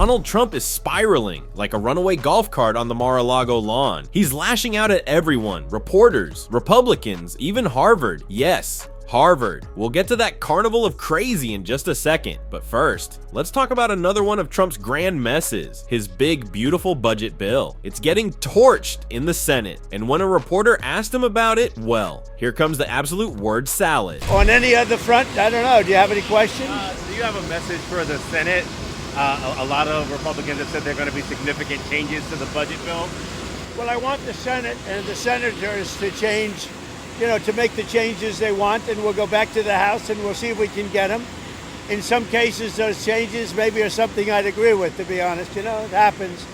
Donald Trump is spiraling like a runaway golf cart on the Mar-a-Lago lawn. He's lashing out at everyone, reporters, Republicans, even Harvard. Yes, Harvard. We'll get to that carnival of crazy in just a second, but first, let's talk about another one of Trump's grand messes, his big, beautiful budget bill. It's getting torched in the Senate, and when a reporter asked him about it, well, here comes the absolute word salad. On any other front, I don't know. Do you have any questions? Do you have a message for the Senate? A lot of Republicans have said there are going to be significant changes to the budget bill. Well, I want the Senate and the senators to change, to make the changes they want, and we'll go back to the House and we'll see if we can get them. In some cases, those changes maybe are something I'd agree with, to be honest. It happens.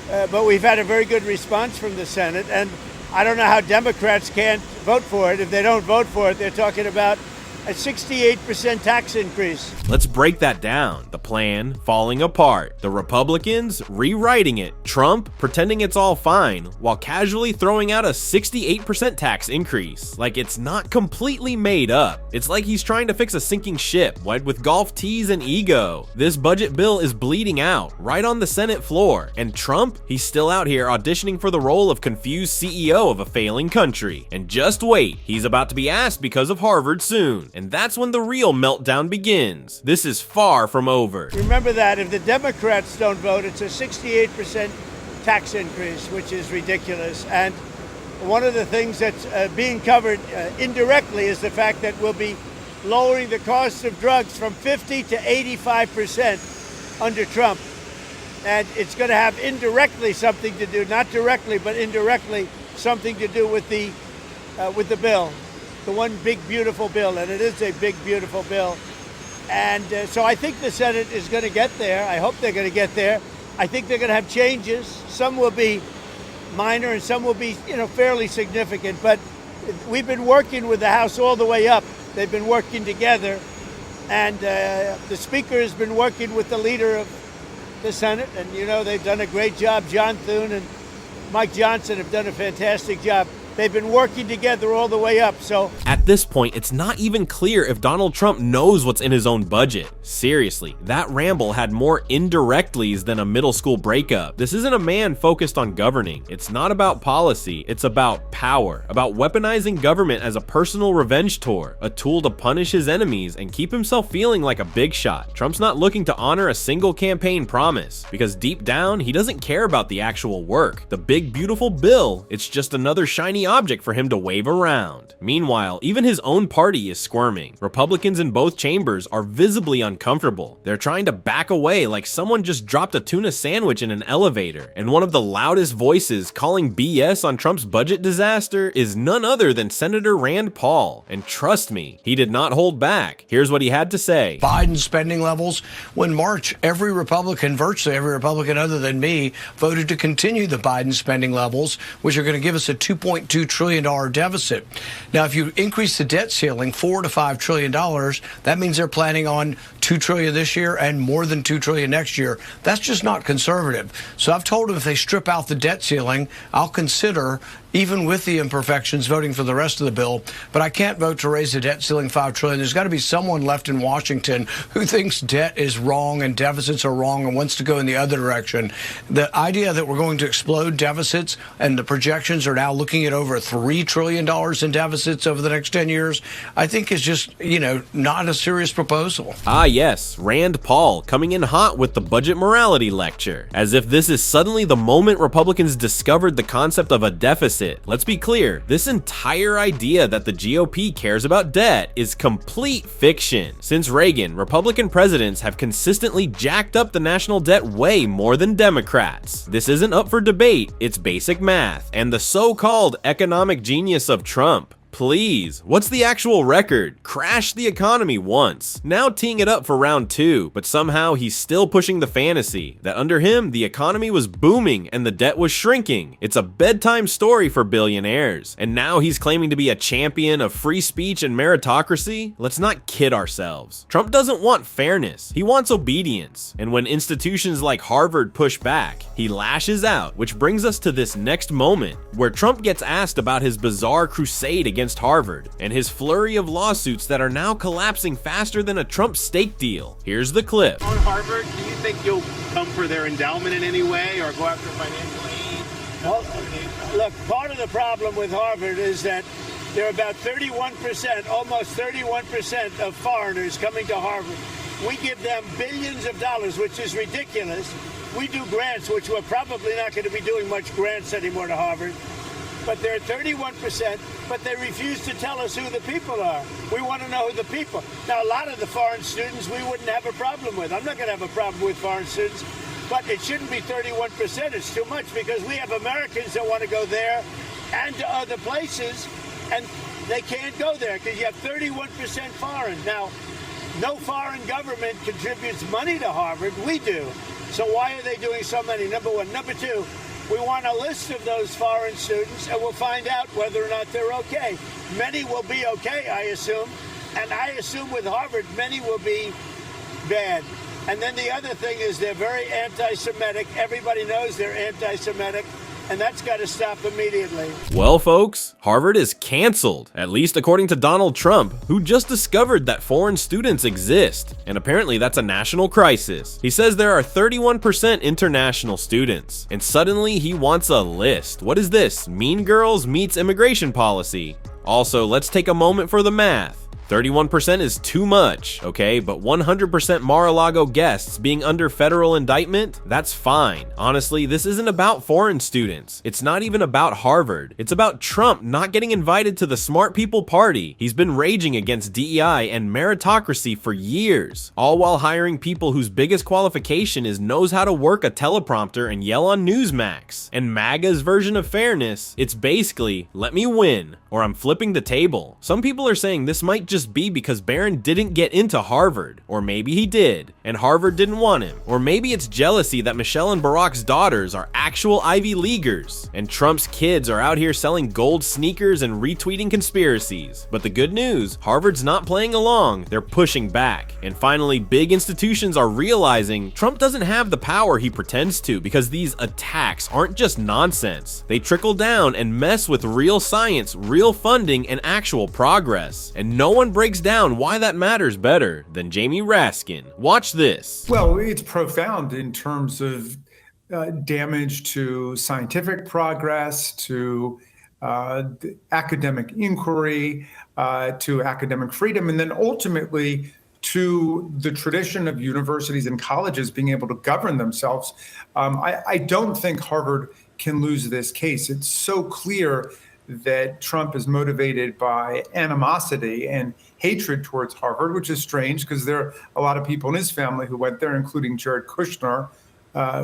But we've had a very good response from the Senate, and I don't know how Democrats can't vote for it. If they don't vote for it, they're talking about a 68% tax increase. Let's break that down. The plan falling apart. The Republicans rewriting it. Trump pretending it's all fine while casually throwing out a 68% tax increase. Like it's not completely made up. It's like he's trying to fix a sinking ship, wet with golf tees and ego. This budget bill is bleeding out right on the Senate floor. And Trump, he's still out here auditioning for the role of confused CEO of a failing country. And just wait, he's about to be asked because of Harvard soon. And that's when the real meltdown begins. This is far from over. Remember that if the Democrats don't vote, it's a 68% tax increase, which is ridiculous. And one of the things that's being covered indirectly is the fact that we'll be lowering the cost of drugs from 50 to 85% under Trump. And it's going to have indirectly something to do, not directly, but indirectly something to do with the bill. The one big, beautiful bill, and it is a big, beautiful bill. And so I think the Senate is going to get there. I hope they're going to get there. I think they're going to have changes. Some will be minor and some will be, fairly significant. But we've been working with the House all the way up. They've been working together. And the Speaker has been working with the leader of the Senate. And, they've done a great job. John Thune and Mike Johnson have done a fantastic job. They've been working together all the way up, so. At this point, it's not even clear if Donald Trump knows what's in his own budget. Seriously, that ramble had more indirectlies than a middle school breakup. This isn't a man focused on governing. It's not about policy, it's about power, about weaponizing government as a personal revenge tour, a tool to punish his enemies and keep himself feeling like a big shot. Trump's not looking to honor a single campaign promise, because deep down, he doesn't care about the actual work. The big, beautiful bill, it's just another shiny object for him to wave around. Meanwhile, even his own party is squirming. Republicans in both chambers are visibly uncomfortable. They're trying to back away like someone just dropped a tuna sandwich in an elevator. And one of the loudest voices calling BS on Trump's budget disaster is none other than Senator Rand Paul. And trust me, he did not hold back. Here's what he had to say. Biden spending levels. When March, every Republican, virtually every Republican other than me, voted to continue the Biden spending levels, which are going to give us a $2.2 trillion deficit. Now, if you increase the debt ceiling $4 to $5 trillion, that means they're planning on $2 trillion this year and more than $2 trillion next year. That's just not conservative. So I've told them if they strip out the debt ceiling, I'll consider, even with the imperfections, voting for the rest of the bill. But I can't vote to raise the debt ceiling $5 trillion. There's got to be someone left in Washington who thinks debt is wrong and deficits are wrong and wants to go in the other direction. The idea that we're going to explode deficits and the projections are now looking at over $3 trillion in deficits over the next 10 years, I think is just, not a serious proposal. Ah, yes, Rand Paul coming in hot with the budget morality lecture, as if this is suddenly the moment Republicans discovered the concept of a deficit. Let's be clear, this entire idea that the GOP cares about debt is complete fiction. Since Reagan, Republican presidents have consistently jacked up the national debt way more than Democrats. This isn't up for debate, it's basic math, and the so-called economic genius of Trump. Please, what's the actual record? Crashed the economy once, now teeing it up for round 2, but somehow he's still pushing the fantasy that under him the economy was booming and the debt was shrinking. It's a bedtime story for billionaires, and now he's claiming to be a champion of free speech and meritocracy? Let's not kid ourselves. Trump doesn't want fairness, he wants obedience, and when institutions like Harvard push back, he lashes out, which brings us to this next moment, where Trump gets asked about his bizarre crusade against against Harvard, and his flurry of lawsuits that are now collapsing faster than a Trump steak deal. Here's the clip. On Harvard, do you think you'll come for their endowment in any way or go after financial aid? Well, look, part of the problem with Harvard is that there are about 31%, almost 31% of foreigners coming to Harvard. We give them billions of dollars, which is ridiculous. We do grants, which we're probably not going to be doing much grants anymore to Harvard. But they're 31%, but they refuse to tell us who the people are. We want to know who the people. Now, a lot of the foreign students we wouldn't have a problem with. I'm not going to have a problem with foreign students, but it shouldn't be 31%. It's too much because we have Americans that want to go there and to other places, and they can't go there because you have 31% foreign. Now, no foreign government contributes money to Harvard. We do. So why are they doing so many? Number one. Number two, we want a list of those foreign students, and we'll find out whether or not they're okay. Many will be okay, I assume. And I assume with Harvard, many will be bad. And then the other thing is they're very anti-Semitic. Everybody knows they're anti-Semitic. And that's got to stop immediately. Well, folks, Harvard is canceled, at least according to Donald Trump, who just discovered that foreign students exist. And apparently that's a national crisis. He says there are 31% international students, and suddenly he wants a list. What is this? Mean Girls meets immigration policy. Also, let's take a moment for the math. 31% is too much, okay? But 100% Mar-a-Lago guests being under federal indictment, that's fine. Honestly, this isn't about foreign students. It's not even about Harvard. It's about Trump not getting invited to the smart people party. He's been raging against DEI and meritocracy for years, all while hiring people whose biggest qualification is knows how to work a teleprompter and yell on Newsmax. And MAGA's version of fairness, it's basically, let me win, or I'm flipping the table. Some people are saying this might just be because Barron didn't get into Harvard, or maybe he did, and Harvard didn't want him, or maybe it's jealousy that Michelle and Barack's daughters are actual Ivy Leaguers, and Trump's kids are out here selling gold sneakers and retweeting conspiracies. But the good news, Harvard's not playing along, they're pushing back. And finally, big institutions are realizing Trump doesn't have the power he pretends to, because these attacks aren't just nonsense. They trickle down and mess with real science, real funding, and actual progress. And no one breaks down why that matters better than Jamie Raskin. Watch this. Well, it's profound in terms of damage to scientific progress, to academic inquiry, to academic freedom, and then ultimately to the tradition of universities and colleges being able to govern themselves. I don't think Harvard can lose this case. It's so clear that Trump is motivated by animosity and hatred towards Harvard, which is strange because there are a lot of people in his family who went there, including Jared Kushner,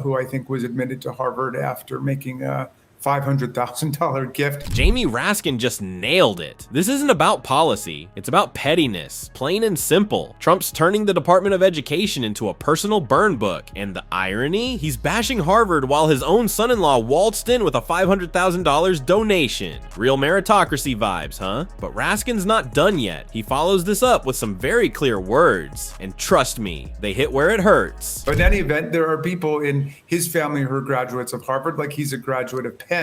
who I think was admitted to Harvard after making a $500,000 gift. Jamie Raskin just nailed it. This isn't about policy, it's about pettiness, plain and simple. Trump's turning the Department of Education into a personal burn book, and the irony? He's bashing Harvard while his own son-in-law waltzed in with a $500,000 donation. Real meritocracy vibes, huh? But Raskin's not done yet. He follows this up with some very clear words, and trust me, they hit where it hurts. But in any event, there are people in his family who are graduates of Harvard, like he's a graduate of Penn.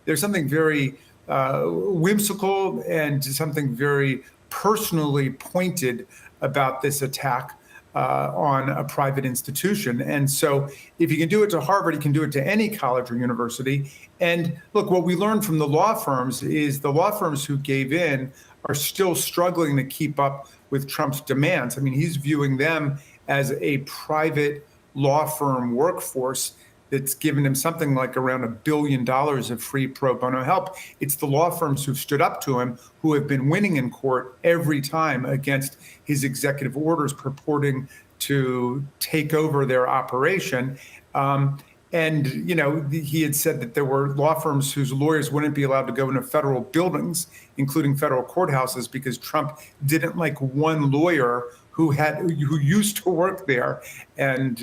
There's something very whimsical and something very personally pointed about this attack on a private institution. And so if you can do it to Harvard, you can do it to any college or university. And look, what we learned from the law firms is the law firms who gave in are still struggling to keep up with Trump's demands. I mean, he's viewing them as a private law firm workforce that's given him something like around $1 billion of free pro bono help. It's the law firms who've stood up to him who have been winning in court every time against his executive orders purporting to take over their operation. And, you know, he had said that there were law firms whose lawyers wouldn't be allowed to go into federal buildings, including federal courthouses, because Trump didn't like one lawyer who used to work there. And,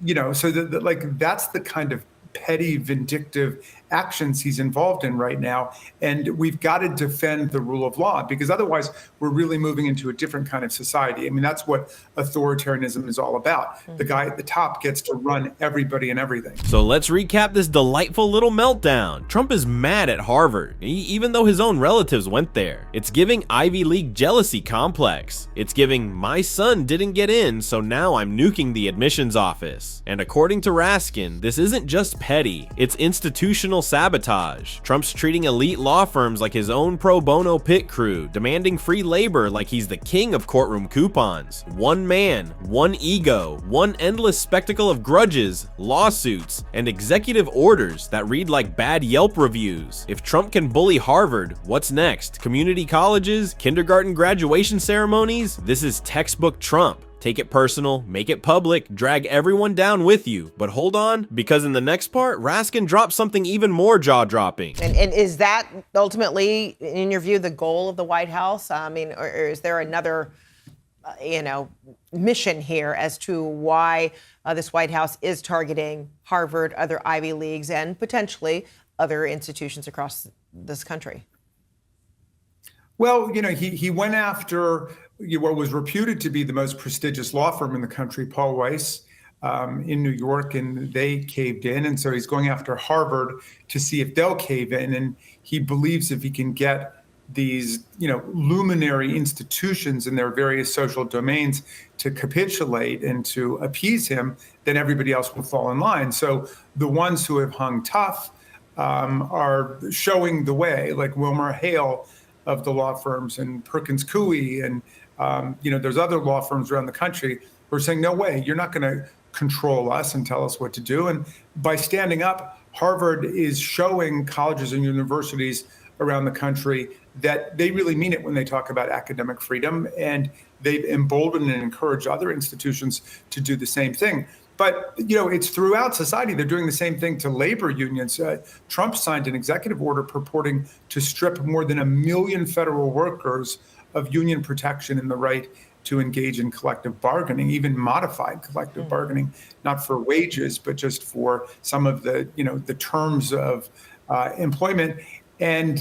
you know, so like that's the kind of petty, vindictive actions he's involved in right now. And we've got to defend the rule of law, because otherwise we're really moving into a different kind of society. I mean, that's what authoritarianism is all about. The guy at the top gets to run everybody and everything. So let's recap this delightful little meltdown. Trump is mad at Harvard, even though his own relatives went there. It's giving Ivy League jealousy complex. It's giving my son didn't get in, so now I'm nuking the admissions office. And according to Raskin, this isn't just petty, it's institutional sabotage. Trump's treating elite law firms like his own pro bono pit crew, demanding free labor like he's the king of courtroom coupons. One man, one ego, one endless spectacle of grudges, lawsuits, and executive orders that read like bad Yelp reviews. If Trump can bully Harvard, what's next? Community colleges? Kindergarten graduation ceremonies? This is textbook Trump. Take it personal, make it public, drag everyone down with you. But hold on, because in the next part, Raskin drops something even more jaw-dropping. And is that ultimately, in your view, the goal of the White House? I mean, or is there another, mission here as to why this White House is targeting Harvard, other Ivy Leagues, and potentially other institutions across this country? Well, he went after what was reputed to be the most prestigious law firm in the country, Paul Weiss, in New York, and they caved in. And so he's going after Harvard to see if they'll cave in. And he believes if he can get these, luminary institutions in their various social domains to capitulate and to appease him, then everybody else will fall in line. So the ones who have hung tough are showing the way, like Wilmer Hale of the law firms, and Perkins Coie, and there's other law firms around the country who are saying, no way, you're not going to control us and tell us what to do. And by standing up, Harvard is showing colleges and universities around the country that they really mean it when they talk about academic freedom, and they've emboldened and encouraged other institutions to do the same thing. But, it's throughout society. They're doing the same thing to labor unions. Trump signed an executive order purporting to strip more than 1 million federal workers of union protection and the right to engage in collective bargaining, even modified collective bargaining, not for wages, but just for some of the, the terms of employment. And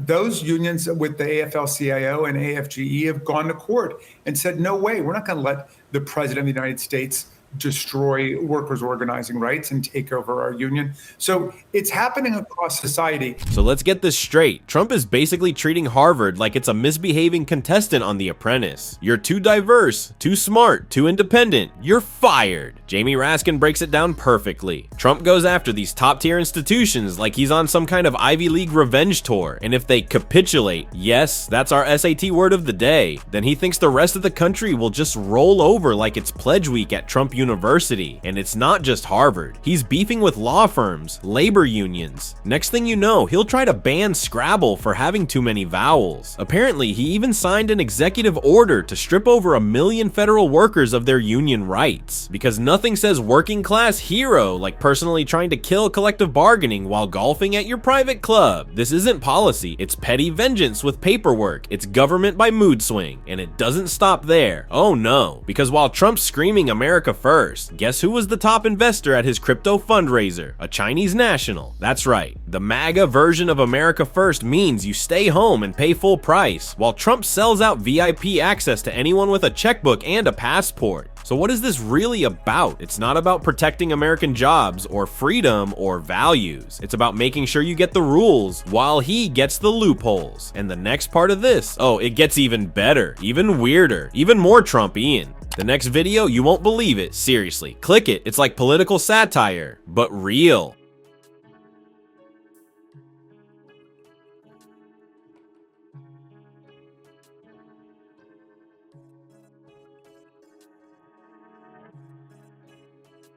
those unions with the AFL-CIO and AFGE have gone to court and said, no way, we're not going to let the president of the United States destroy workers' organizing rights and take over our union. So it's happening across society. So let's get this straight. Trump is basically treating Harvard like it's a misbehaving contestant on The Apprentice. You're too diverse, too smart, too independent. You're fired. Jamie Raskin breaks it down perfectly. Trump goes after these top-tier institutions like he's on some kind of Ivy League revenge tour, and if they capitulate, yes, that's our SAT word of the day, then he thinks the rest of the country will just roll over like it's pledge week at Trump University. And it's not just Harvard. He's beefing with law firms, labor unions. Next thing you know, he'll try to ban Scrabble for having too many vowels. Apparently, he even signed an executive order to strip over 1 million federal workers of their union rights. Because nothing says working class hero like personally trying to kill collective bargaining while golfing at your private club. This isn't policy, it's petty vengeance with paperwork. It's government by mood swing, and it doesn't stop there. Oh no, because while Trump's screaming America first, guess who was the top investor at his crypto fundraiser? A Chinese national. That's right. The MAGA version of America First means you stay home and pay full price, while Trump sells out VIP access to anyone with a checkbook and a passport. So what is this really about? It's not about protecting American jobs or freedom or values. It's about making sure you get the rules while he gets the loopholes. And the next part of this, oh, it gets even better, even weirder, even more Trumpian. The next video, you won't believe it. Seriously, click it. It's like political satire, but real.